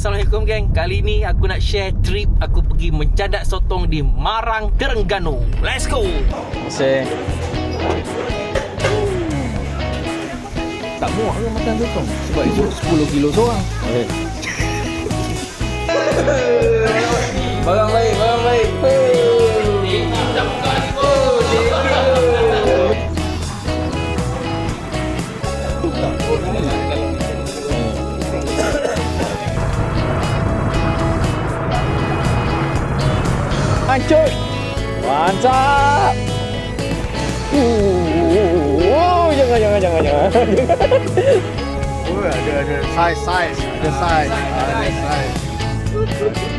Assalamualaikum geng. Kali ni aku nak share trip aku pergi mencadat sotong di Marang, Terengganu. Let's go. Tak muak ke makan sotong? Sebab itu 10 kilo seorang. Barang baik, barang baik. Hancur. Mantap. Jangan. Oh, ada size.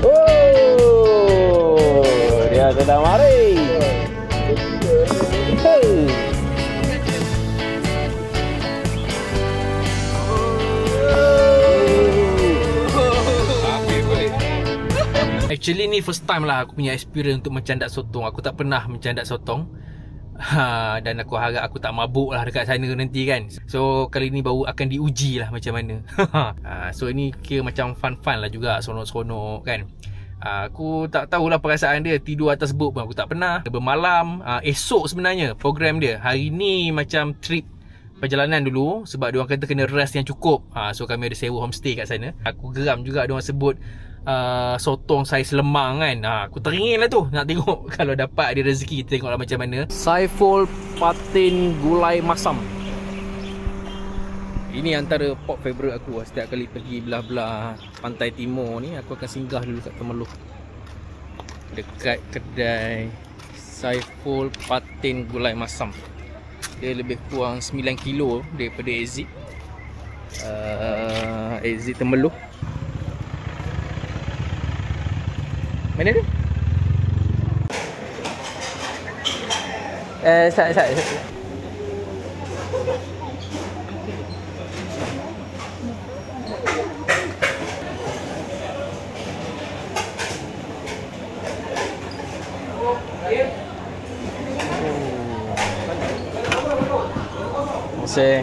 Oh, dia sedang mari. Actually ni first time lah aku punya experience untuk mencandat sotong. Aku tak pernah mencandat sotong. Dan aku harap aku tak mabuk lah dekat sana nanti kan. So kali ni baru akan diuji lah macam mana. So ini kira macam fun-fun lah juga, seronok-seronok kan. Aku tak tahulah perasaan dia tidur atas boat pun aku tak pernah. Bermalam, esok sebenarnya program dia. Hari ni macam trip perjalanan dulu sebab diorang kata kena rest yang cukup. So kami ada sewa homestay kat sana. Aku geram juga diorang sebut sotong saiz lemang kan. Aku teringin lah tu nak tengok kalau dapat ada rezeki kita tengoklah macam mana. Saiful patin gulai masam. Ini antara pop favourite aku. Setiap kali pergi belah-belah pantai timur ni aku akan singgah dulu kat Temerloh, dekat kedai Saiful patin gulai masam. Dia lebih kurang 9 kilo daripada exit Temerloh. Mana dia? Sat. Masih.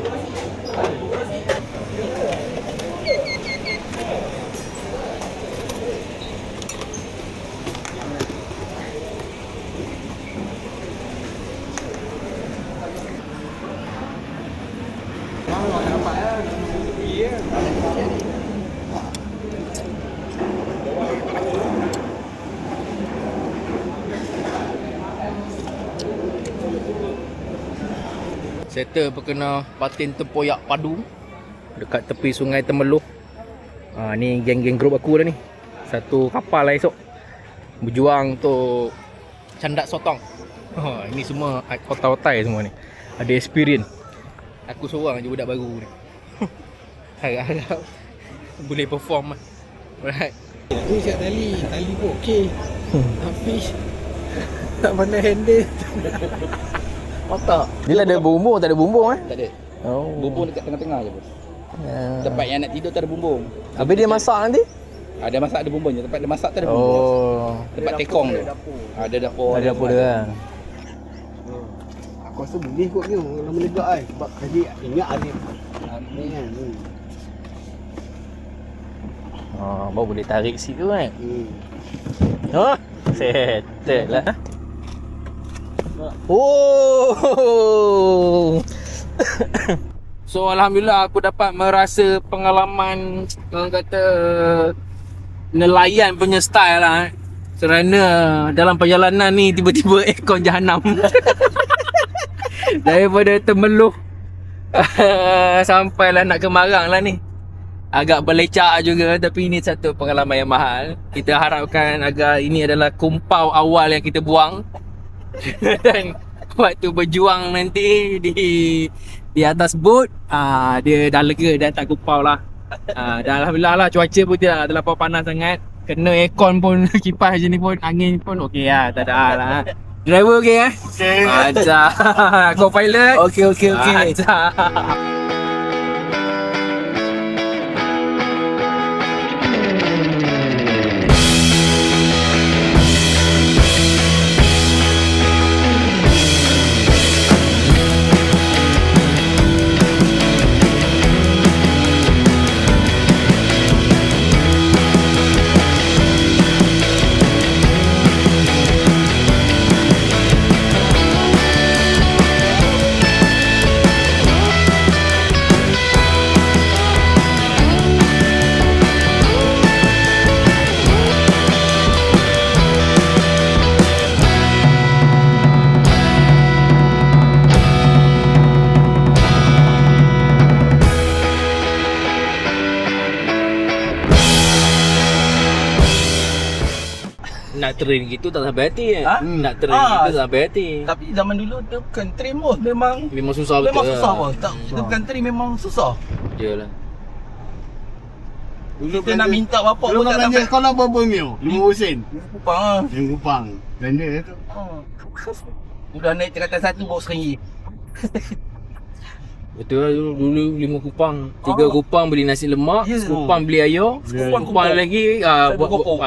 Settle perkena patin tempoyak padu dekat tepi sungai Temerloh. Ni geng-geng grup aku dah ni. Satu kapal lah esok berjuang untuk candat sotong. Ini semua otai-otai semua ni. Ada experience. Aku seorang je budak baru ni. Harap-harap boleh perform lah. Alright. Ni kat tali pun okey. Tapi tak pandai handle. Otak. Dia ada bumbung tak ada bumbung Tak ada. Oh. Bumbung dekat tengah-tengah je bos. Tempat yang nak tidur tak ada bumbung. Habis dia masak nanti? Ada masak ada bumbung je. Tempat dia masak tak ada bumbung. Oh. Tempat tekong tu. Ada dapur. Ada dapur dia kan. Aku rasa boleh kot ni. Lama lega kan. Sebab tadi ingat Alif ni kan. Baru boleh tarik situ kan. Settle lah. Oh. So alhamdulillah aku dapat merasa pengalaman orang kata nelayan punya style lah. Kerana dalam perjalanan ni tiba-tiba aircon jahanam. Daripada Temerloh sampailah nak ke Marang lah ni. Agak berlecak juga, tapi ini satu pengalaman yang mahal. Kita harapkan agar ini adalah kumpau awal yang kita buang. Dan waktu berjuang nanti di atas boat, dia dah lega dan tak kumpau lah. Dan alhamdulillah lah cuaca pun tidak terlampau panas sangat. Kena aircon pun, kipas je ni pun, angin pun okey lah, tak ada lah. Driver okey eh? Okey. Mantap. Co-pilot? Okey. Mantap. nak train gitu tak sampai hati kan? Ha? Nak train gitu tak sampai hati. Tapi zaman dulu dia bukan train bos, memang Susah betul. memang susah bos. Tak, dia bukan train memang susah. Yalah. Dulu Kita nak minta bapak Dulu pun tak belanja sampai. sekolah berapa mil? 5 sen. Kupang ah. Yang Kupang. Belanja tu. Udah naik tingkatan 1 baru RM1. Betul lah dulu 5 kupang. 3 kupang beli nasi lemak, Ya. kupang beli ayam, Kupang kupang lagi Satu kopong.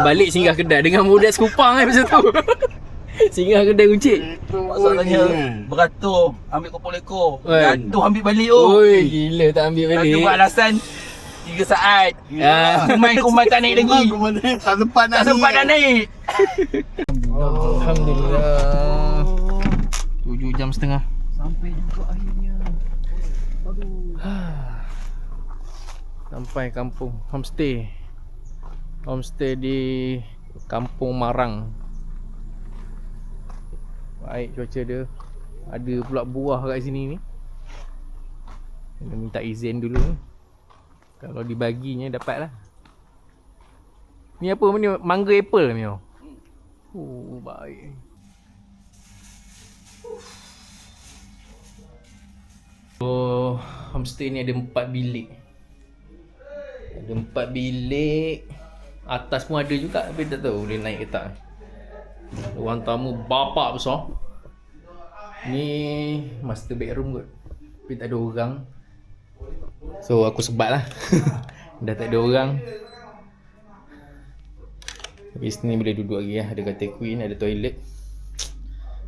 balik singgah kedai dengan modal sekupang masa tu. Singgah kedai kucing. Masalahnya beratur ambil kopong lekor. Oi. Jatuh ambil balik oh. Oi, gila tak ambil Lagi balik. buat alasan 3 saat. Kumai tak naik lagi. Tak sempat nak Tak sempat dah naik. Alhamdulillah. 7 jam setengah. Sampai juga akhirnya. Sampai kampung homestay. Homestay di Kampung Marang. Baik cuaca dia. Ada pula buah kat sini ni. Kena minta izin dulu ni. Kalau dibaginya dapat lah. Ni apa ni? Mangga apple ni. Oh, baik. Oh, homestay ni ada 4 bilik. Ada 4 bilik. Atas pun ada juga tapi tak tahu boleh naik ke tak. Ruang tamu bapak besar. Ni master bedroom kot. Tapi tak ada orang. So aku sebat lah. Dah tak ada orang. Tapi sini boleh duduk lagi lah. Ada katil queen, ada toilet.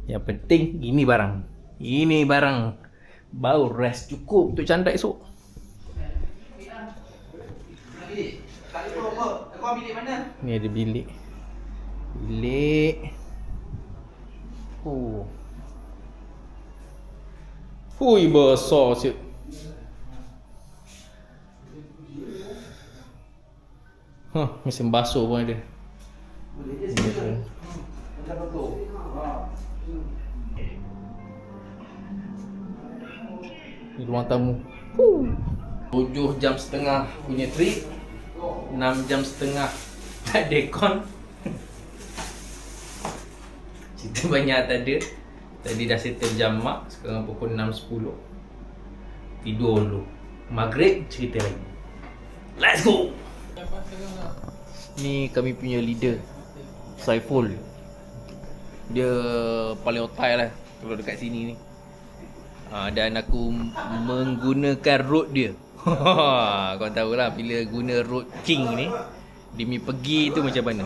Yang penting ini barang. Ini barang. Baru rest cukup untuk candak esok. Kau bilik mana? Ni ada bilik. Bilik. Oh. Hui, besar siap. Mesin basuh pun ada. Ni ruang tamu. 7 jam setengah punya trip. 6 jam setengah tak dekon. Cerita banyak tak ada. Tadi dah settle jam mak. Sekarang pukul 6.10. Tidur dulu. Maghrib cerita lagi. Let's go. Ni kami punya leader, Saiful. Dia paling otai lah kalau dekat sini ni. Dan aku menggunakan road dia. Kau tahulah bila guna road king ni, Demi pergi tu macam mana.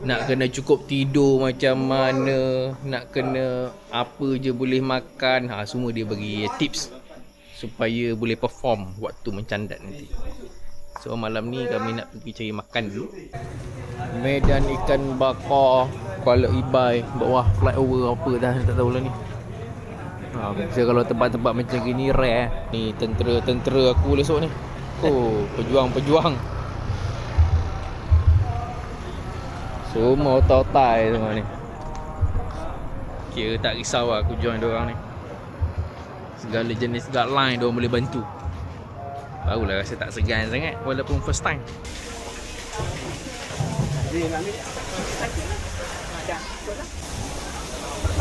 Nak kena cukup tidur macam mana, nak kena apa je boleh makan, semua dia bagi tips supaya boleh perform waktu mencandat nanti. So malam ni kami nak pergi cari makan dulu. Medan ikan bakar Kuala Ibai, bawah flyover apa dah tak tahulah ni. Biasa kalau tempat-tempat macam gini rare. Ni tentera-tentera aku besok ni. Oh, pejuang-pejuang. Semua otai-otai semua ni. Kira tak risau lah aku join diorang ni. Segala jenis guideline diorang boleh bantu. Barulah rasa tak segan sangat walaupun first time.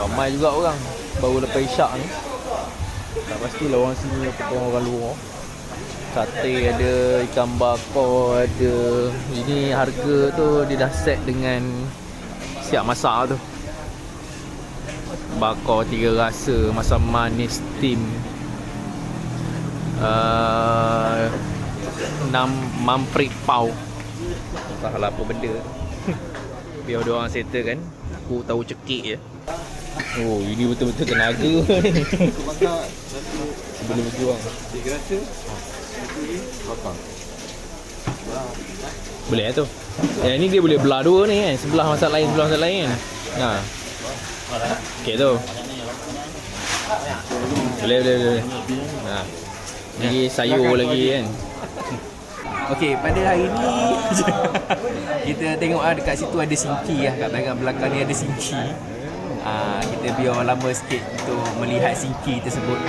Ramai juga orang baru lepas isyak ni. Tak pastilah orang sini ataupun orang luar. Sate ada, ikan bakar ada. Ini harga tu dia dah set dengan siap masak tu. Bakar 3 rasa, masam manis, steam. 6 mamprit pau. Entahlah apa benda. Biar dia orang settle kan. Aku tahu cekik je. Oh, ini betul-betul tenaga. Sebelum berjuang. 3 rasa. Boleh lah tu. Yang ni dia boleh belah dua ni kan. Sebelah masak lain, sebelah masak lain kan. Okay tu. Boleh. Ni sayur lagi kan. Okey, pada hari ni kita tengok dekat situ ada sinki lah. Kat belakang ni ada sinki. Kita biar lama sikit untuk melihat sinki tersebut.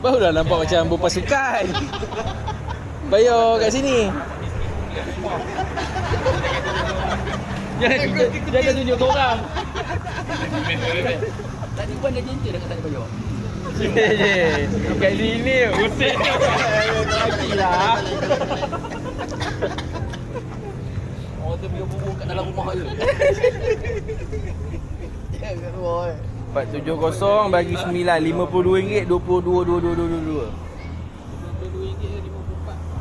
Barulah nampak macam berpasukan. Bayar kat sini. Jangan tunjuk ke orang. Tadi pun dah cinta dah kata dia bayar. Kat sini usik. Lagilah. Orang tu biar bubur kat dalam rumah je. 470 bagi 9 RM52 22.2222.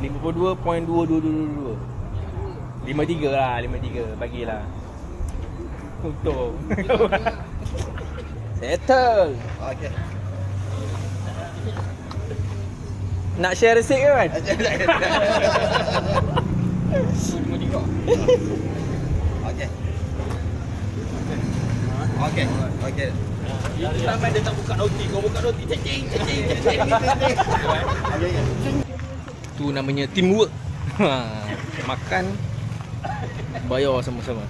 52.2222. 53 lah, 53 bagilah. Untung. Settle. Okey. Nak share resit ke kan? Okey. Okey. Okey. Ramai dia tak buka roti, kau buka roti cacing. Tu namanya teamwork. Makan bayar sama-sama.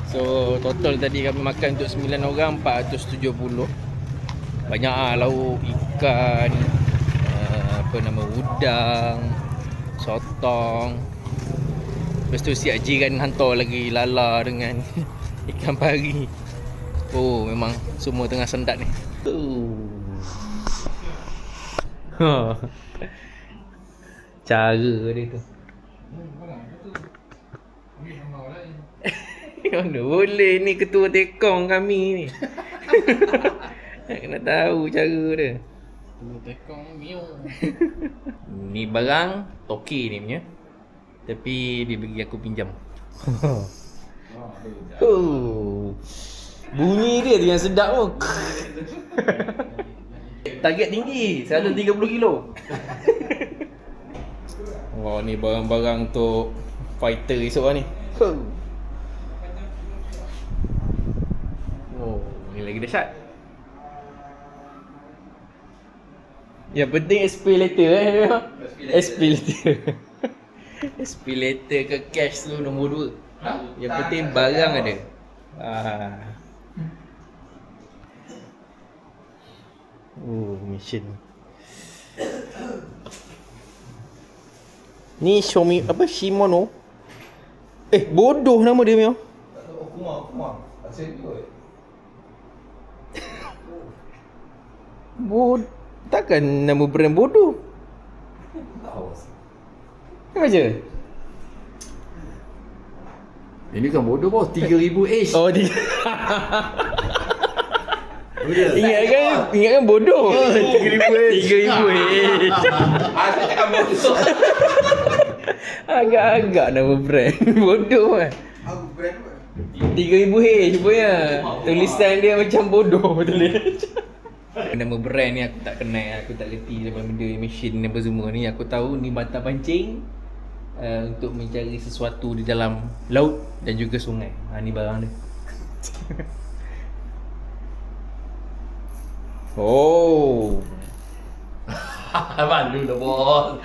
So total tadi kami makan untuk 9 orang 470. Banyak ah, lauk, ikan, apa nama, udang, sotong. Lepas tu si Haji kan hantar lagi lala dengan ikan pari. Oh memang semua tengah sendat ni. Cara dia tu. Mana boleh ni ketua tekong kami ni. Nak kena tahu cara dia. Tu tekong miu. Ni barang toki ni punya. Tapi dia bagi aku pinjam. Bunyi dia tu yang sedap tu. Target tinggi, 130 kilo. Wah, ni barang-barang untuk fighter esok lah ni. Oh, ni lagi dahsyat. Yang penting SP later SP later. SP later ke cash tu nombor 2. Yang penting barang ada. Oh, mission. Ni Xiaomi apa Shimano. Bodoh nama dia Mio. Kumar. Asyik kot. Takkan nama brand bodoh. Macam? Ini kan bodoh bos, 3000H. Oh, dia. Ingatkan bodoh. 3,000. Asal cakap bodoh. Agak-agak nama brand bodoh kan. Aku brand apa? 3,000 punya. Tulisan dia macam bodoh tulis. Nama brand ni aku tak kenal, aku tak reti daripada benda mesin apa semua ni. Aku tahu ni mata pancing untuk mencari sesuatu di dalam laut dan juga sungai. Ni barang dia. Oh. Malu dah bos.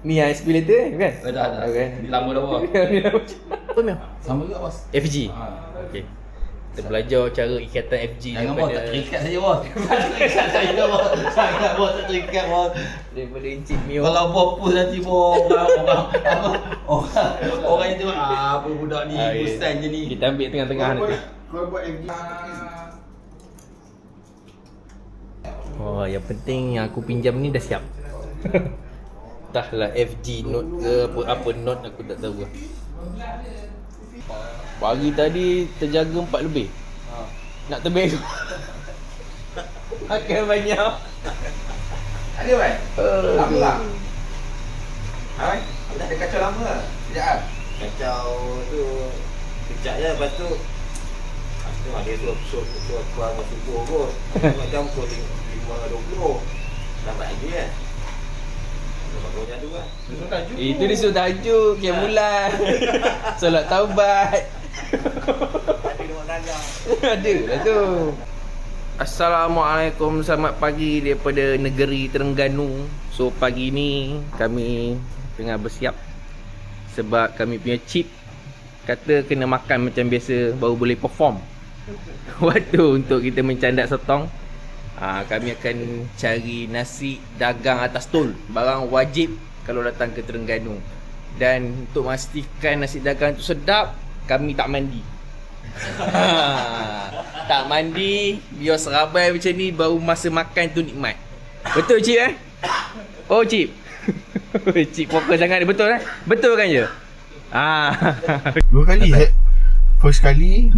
Ni SP later kan? Dah. Okay. Lama dah bos. Apa ni? Sama juga bos. FG. Okey. Kita belajar cara ikatan FG Jangan bos, tak terikat saja bos. Tak terikat saja bos. Sangat bos tak terikat bos. daripada Encik Mio. Kalau bos push nanti bos orang itu apa budak ni busan je ni. Kita ambil tengah-tengah nanti. Kau buat FG. Oh, yang penting yang aku pinjam ni dah siap. Entahlah FG Note ke apa Note aku tak tahu lah. Pagi tadi terjaga 4 lebih. Nak terbang. Makan banyak. Ada kan? Lama lah. Hai, dah ada kacau lama lah. Sekejap lah. Kacau tu kejap je, lepas tu dia suruh keluar dengan subuh kot. Macam pukul 5.20 lambat lagi kan. Macam tu kan. Itu dia suruh tajuk Kiamulan. Solat taubat. Ada dengan dagang. Ada lah tu. Assalamualaikum, selamat pagi daripada negeri Terengganu. So pagi ni kami tengah bersiap sebab kami punya chip kata kena makan macam biasa baru boleh perform. Waktu untuk kita mencandak sotong. Kami akan cari nasi dagang atas tol. Barang wajib kalau datang ke Terengganu. Dan untuk memastikan nasi dagang tu sedap, kami tak mandi. Tak mandi, biar serabai macam ni, baru masa makan tu nikmat. Betul Cip Oh Cip. Cip fokus sangat ni, betul Betul kan je? 2 kali First kali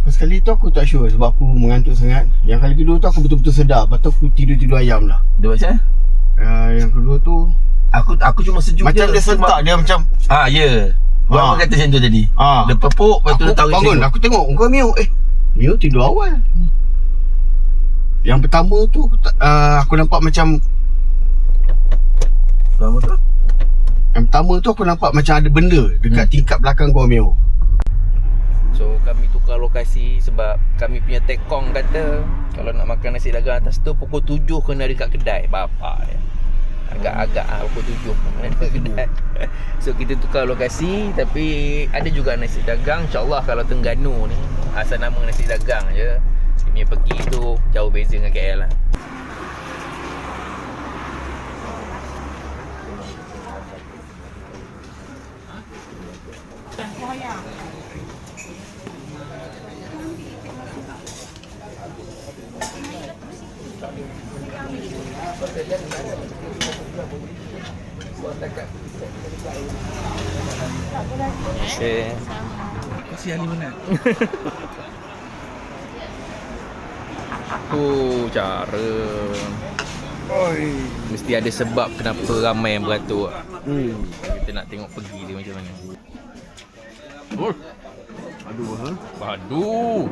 First kali tu aku tak sure sebab aku mengantuk sangat. Yang kali kedua tu aku betul-betul sedar. Lepas tu aku tidur ayam lah. Dia macam Yang kedua tu Aku cuma sejuk macam je dia sentak dia macam ya. Buat kata macam tu tadi. Dia pepuk, lepas tu aku dia tarik bangun, sejuk. aku tengok kau Mio. Mio tidur awal. Yang pertama tu aku nampak macam Lama tu? Yang pertama tu aku nampak macam ada benda dekat tingkap belakang gua Mio. So kami tukar lokasi sebab kami punya tekong kata kalau nak makan nasi dagang atas tu pukul 7 kena dekat kedai. Bapak dia agak-agak pukul 7 kena dekat kedai. So kita tukar lokasi, tapi ada juga nasi dagang. InsyaAllah kalau Terengganu ni asal nama nasi dagang je, kami pergi tu jauh beza dengan KL lah. Okay. Kasih ahli mana? Cara mesti ada sebab kenapa ramai yang beratur. Kita nak tengok pergi dia macam mana. Padu.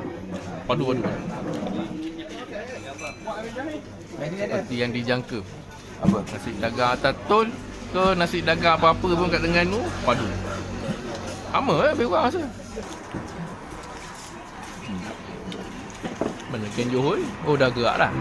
Seperti yang dijangka. Apa? Nasi dagang atas tol ke nasi dagang apa-apa pun kat Terengganu, padu. Sama lebih kurang rasa. Mana Ken Johor? Oh dah gerak dah.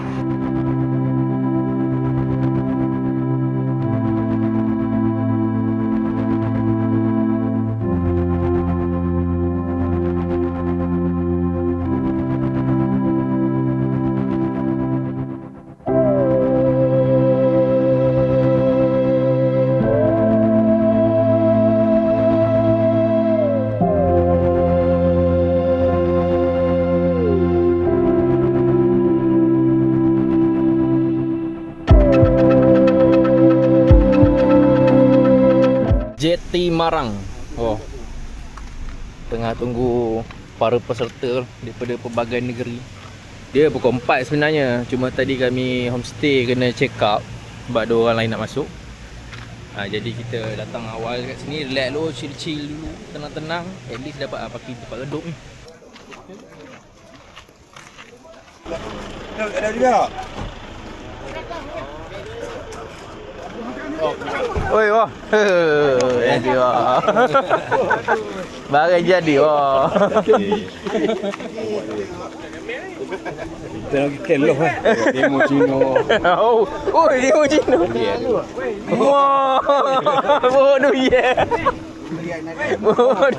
Jeti Marang. Tengah tunggu para peserta daripada pelbagai negeri. Dia pukul 4 sebenarnya. Cuma tadi kami homestay kena check up sebab ada orang lain nak masuk. Jadi kita datang awal kat sini, relax dulu, chill dulu, tenang-tenang. At least dapat parking tempat redup ni. Ada juga. Oi wah. Jadi wah. Barang jadi wah. Kita lagi keloh demo Cino. Demo Cino. Wah. Bodoh ye. Berat.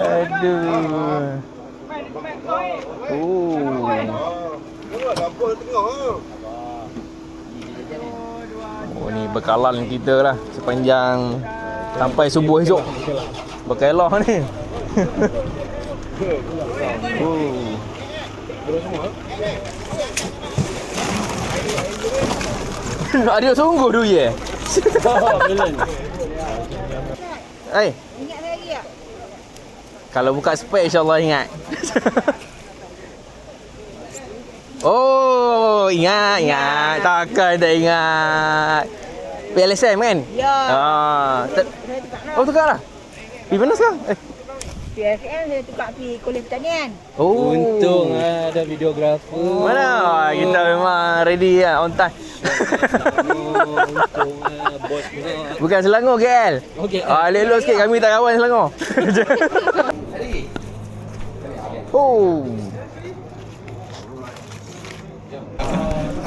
Aduh. Ni bekalan kita lah sepanjang sampai subuh esok. Berkelah ni. Ada sungguh tu ye. Ingat lagi tak? Kalau buka spek insya-Allah ingat. Oh, ingat. Takkan tak ingat. PLSM kan? Ya. Tukar lah. Pergi mana sekarang? PSM dia tukar pergi Kolej Pertanian. Untung ada videografer. Mana? Kita memang ready lah, on time. Untung bos punya. Bukan Selangor, KL. Okey. Elok sikit, kami tak kawan Selangor.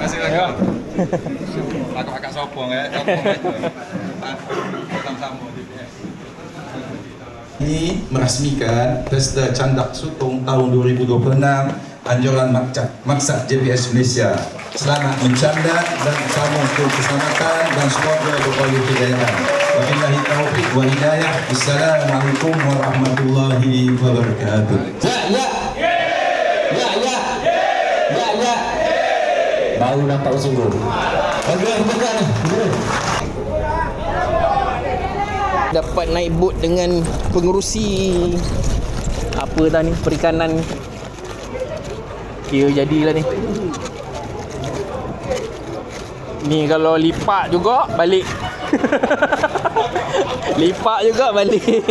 Masih lagi. Akak-akak sopong sopong itu. Sama-sama. Ini merasmikan Pesta Candak Sotong tahun 2026 anjuran maksad JPS Malaysia. Selamat mencandak dan bersama untuk keselamatan dan semoga beroleh kejayaan. Wabillahi taufiq wa hidayah. Assalamualaikum warahmatullahi wabarakatuh. Ya. Baru nampak sungguh. Dapat naik bot dengan pengurusi apa dah ni, perikanan. Kira jadilah ni. Ni kalau lipat juga balik. Lipat juga balik.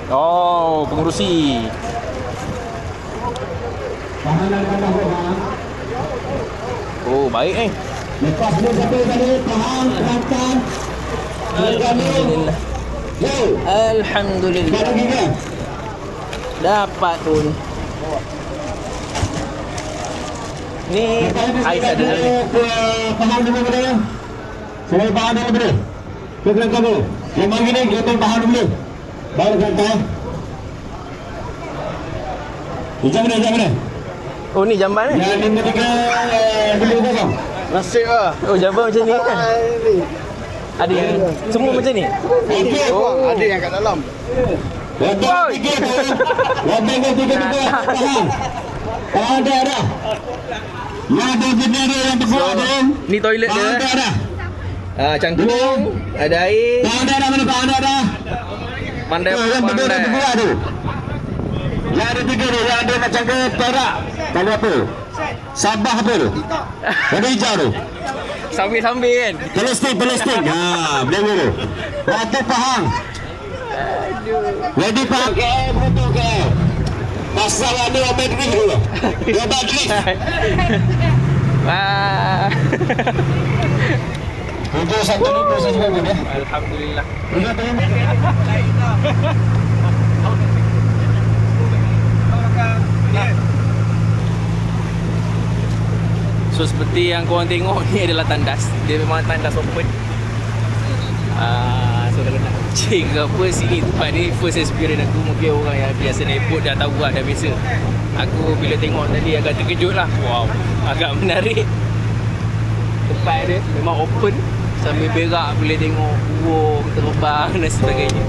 Oh, pengurusi. Oh, baik eh. Lepas ni satu tadi faham perhatian. Alhamdulillah. Alhamdulillah. Dapat pun. Ni Ais ada dalam ni. Faham dulu boleh. Saya faham dulu boleh. Kena kamu. Yang bagi ni kita faham dulu. Baru kata. Jam mana? Oh ni jamban ni. Yang ini tiga dulu kosong. Nasib lah. Oh jamban macam ni kan. Ada yang semua macam ni. Oh, ada yang kat dalam. Lepas tiga tu. Lepas tiga. Faham. Faham dah. Yang ada jenis dia yang terbuat ada. Ni toilet dia. Faham dah. Cangkung, ada air. Faham dah. Pandai. Yang betul dah terbuat tu. Yang ada tiga tu, yang ada macam ke perak. Kalau apa? Sabah apa tu? Warna hijau tu. Sambil-sambil kan. Plastik. Boleh tu. Waktu faham. Ready faham? Betul ke? Pasal ada obat drink dulu. Obat drink. Wah. Untuk satu ni saya juga boleh. Alhamdulillah. So seperti yang korang tengok ni adalah tandas. Dia memang tandas open. So kalau nak kucing ke apa, sini tempat ni first experience aku. Mungkin orang yang biasa naik boat dah tahu lah, dah biasa. Aku bila tengok tadi agak terkejut lah. Wow, agak menarik. Tempat dia memang open. Sambil berak boleh tengok burung terbang dan sebagainya.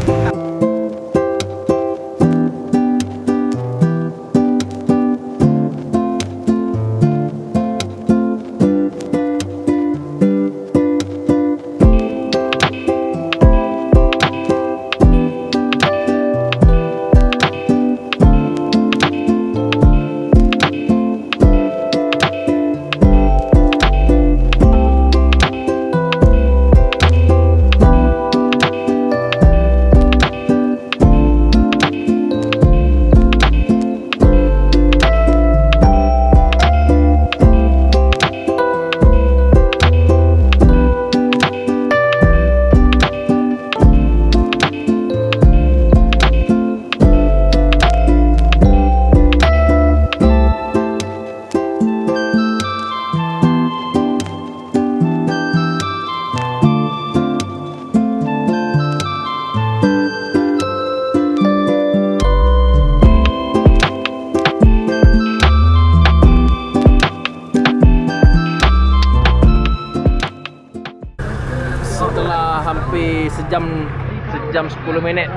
Sejam 10 minit.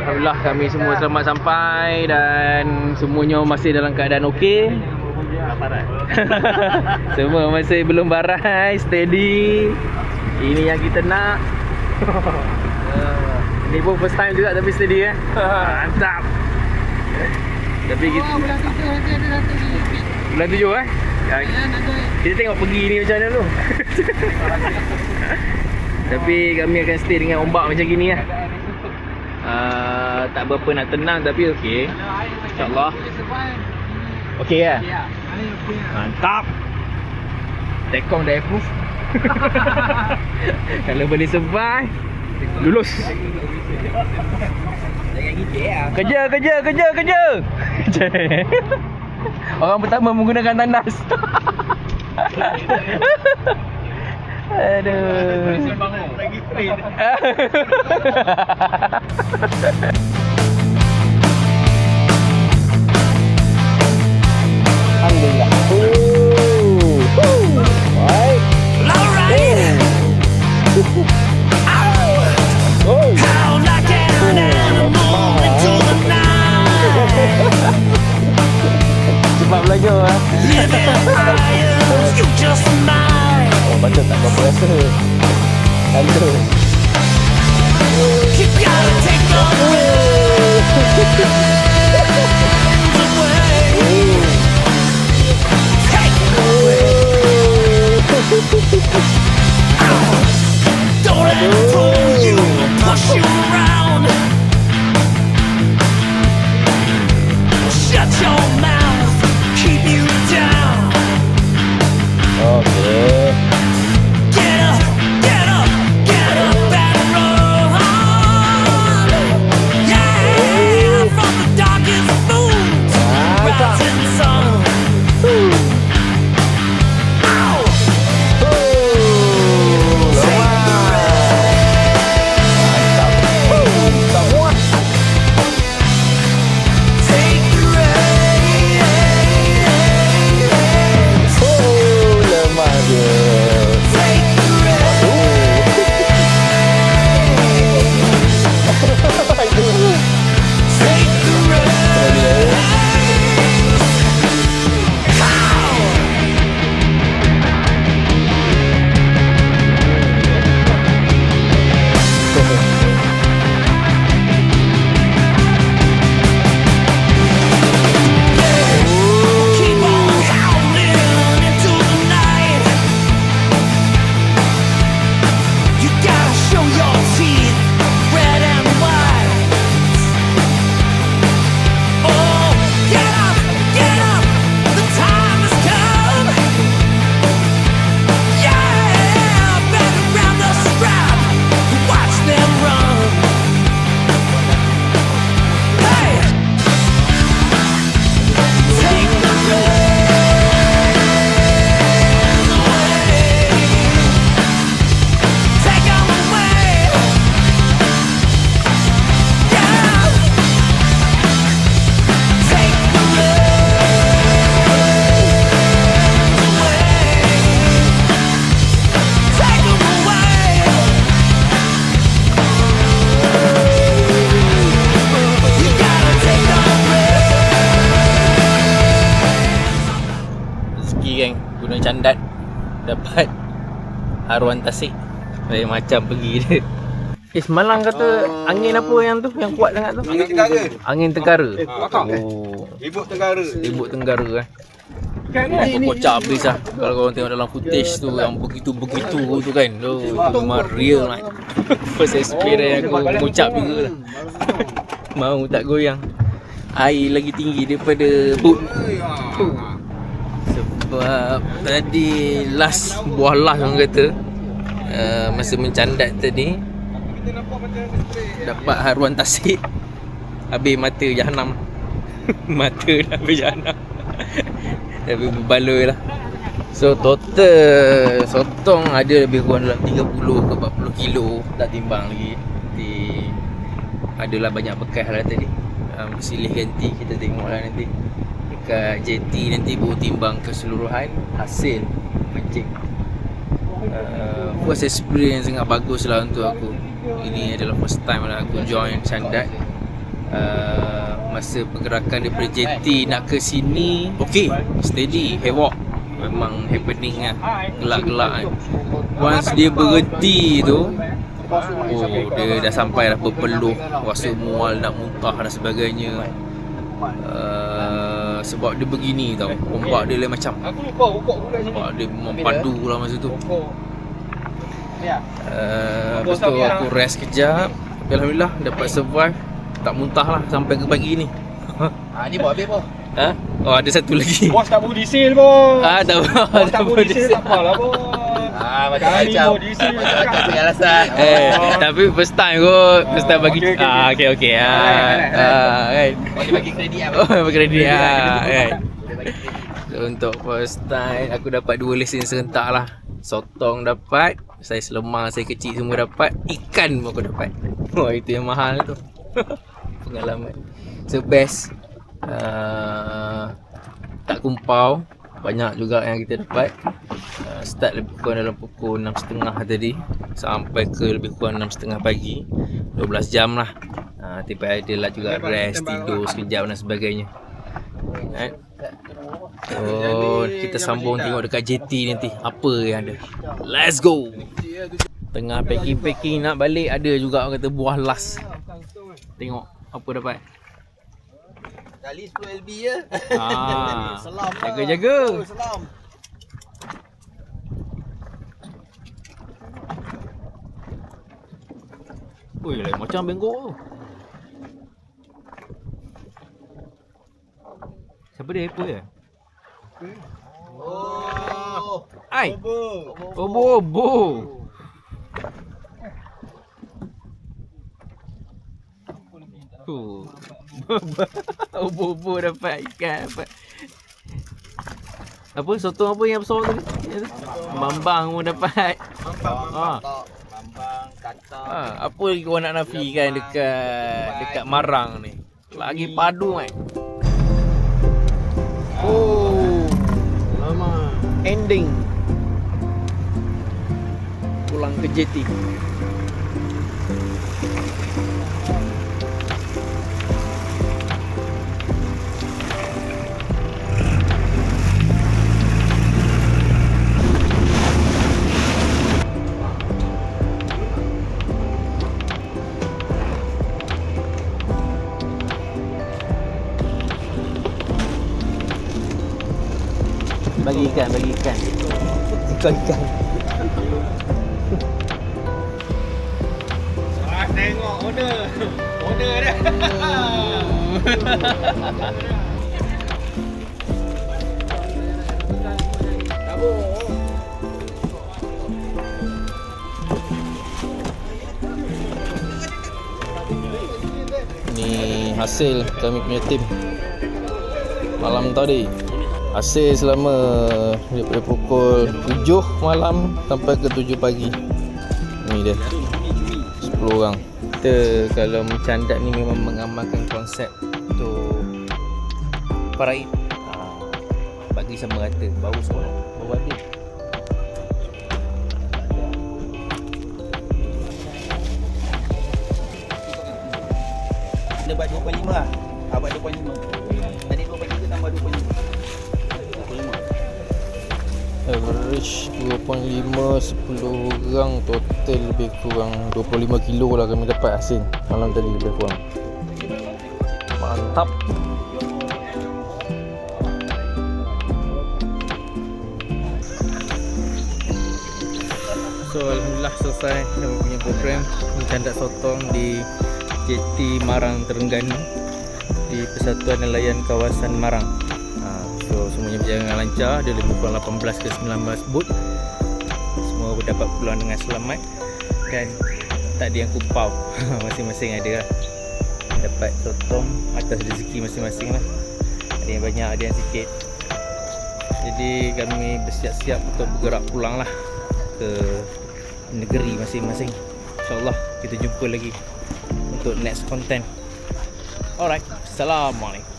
Alhamdulillah kami semua selamat sampai dan semuanya masih dalam keadaan okey. Semua masih belum barai, steady. Ini yang kita nak. Ini pun first time juga tapi steady mantap. Tapi kita bulan 7 kita tengok pergi ni macam mana dulu. Tapi kami akan stay dengan ombak macam gini lah. Tak berapa nak tenang tapi okey. InsyaAllah. Okey lah. Mantap. Tekong dah approve. Kalau boleh survive, lulus. Kerja. Orang pertama menggunakan tandas. Aduh. Lagi free. Alhamdulillah. Baik. Cepat belajar lah. Oh, patut tak apa rasa. Hello. Don't let it pull you, push you around. Shut your mouth, keep you down. Okay. Get up, get up, get up and run. Yeah, from the darkest moon to the rising sun. Ow! Take the reins. Lemah dia. Take the reins. Take the reins. Keep on howling into the night. You gotta show your teeth, red and white. Oh, get up, the time has come. Yeah, better grab the strap, watch them run. Hey, take the reins away. Take 'em away. Yeah. Take the reins away. Take 'em away. You gotta take the Rezeki kan, Gunung Candat dapat haruan tasik. Lain macam pergi dia. Semalam kata angin apa yang tu, yang kuat sangat tu? Angin Tenggara. Angin Tenggara. belakang. Oh, Ribut Tenggara. ribut Tenggara kan. Aku kocak habis lah. Kalau korang tengok dalam footage tu yang begitu-begitu tu kan. Tu memang real lah. First experience aku kocak juga lah. Mau tak goyang. Air lagi tinggi daripada boot. Sebab tadi last buah last orang kata, masa mencandat tadi dapat haruan tasik. Habis mata jahanam. Mata dah habis jahanam. Tapi berbaloi lah. So total sotong ada lebih kurang dalam 30 ke 40 kilo. Tak timbang lagi. Jadi adalah banyak bekas lah tadi. Silih ganti kita tengok lah nanti. Dekat JT nanti baru timbang keseluruhan hasil mancing. First experience sangat bagus lah untuk aku. Ini adalah first time lah aku join Candat. Masa pergerakan daripada JT nak ke sini, okey, steady, hewok. Memang happening lah, gelak-gelak kan. Once dia berhenti tu, oh, dia dah sampai dah berpeluh, rasa mual, nak muntah dan sebagainya. Sebab dia begini tau, ombak dia lain macam. Ombak dia memang padu lah masa tu. Lepas tu aku rest kejap. Tapi Alhamdulillah dapat survive. Tak muntah lah sampai ke pagi ni. Ni buat habis apa? Ha? Oh, ada satu lagi. Bos tak beri diesel bos. Tak apa. Bos tak beri diesel tak apalah bos. Macam-macam. Macam-macam alasan. Tapi first time kot. First time bagi. Okey. Kan. Boleh bagi kredit Oh, bagi kredit kan. So Untuk first time aku dapat 2 lesen serentak lah. Sotong dapat, saiz lemah, saiz kecil semua dapat. Ikan pun aku dapat. Wah, itu yang mahal tu. Pengalaman. So best. Tak kumpau. Banyak juga yang kita dapat. Start lebih kurang dalam pukul 6.30 tadi sampai ke lebih kurang 6.30 pagi. 12 jam lah. Tiba ada lah juga rest, tidur sekejap dan sebagainya. Oh, kita sambung tengok dekat JT nanti apa yang ada. Let's go. Tengah packing-packing nak balik, ada juga orang kata buah last. Tengok apa dapat. Kali 10 LB ya. Selam. Jaga-jaga. Selam. Ui, lain macam bengkok tu. Siapa dia? Apple ya? Oh. Ai. Obo-obo. Obo-obo dapat ikan apa? Apa sotong apa yang besar tadi? Bambang pun dapat. Bambang kata. Apa lagi kau nak nafikan dekat Marang ni? Lagi padu kan. Oh, lama ending. Pulang ke JT. Bagi ikan. Ikut ikan. Tengok order dah. Ni hasil kami punya tim malam tadi. Hasil selama daripada pukul 7 malam sampai ke 7 pagi. Ni dia 10 orang. Kita kalau mencandak ni memang mengamalkan konsep untuk paraid. Bagi sama rata, bau semua, bau adil. Dia buat 2.5 lah. Buat 2.5. Tadi 2.3 tambah 2.5. Average 2.5, 10 orang, total lebih kurang 25 kilo lah kami dapat hasil malam tadi lebih kurang. Mantap. So alhamdulillah selesai kami punya program mencandak sotong di JT Marang Terengganu di Persatuan Nelayan Kawasan Marang. So semuanya berjalan dengan lancar. Dia lebih kurang 18 ke 19 boat. Semua dapat pulang dengan selamat dan tak ada yang kumpau. Masing-masing ada lah. Dapat sotong atas rezeki masing-masing lah. Ada yang banyak, ada yang sikit. Jadi kami bersiap-siap untuk bergerak pulang lah ke negeri masing-masing. InsyaAllah kita jumpa lagi untuk next content. Alright, Assalamualaikum.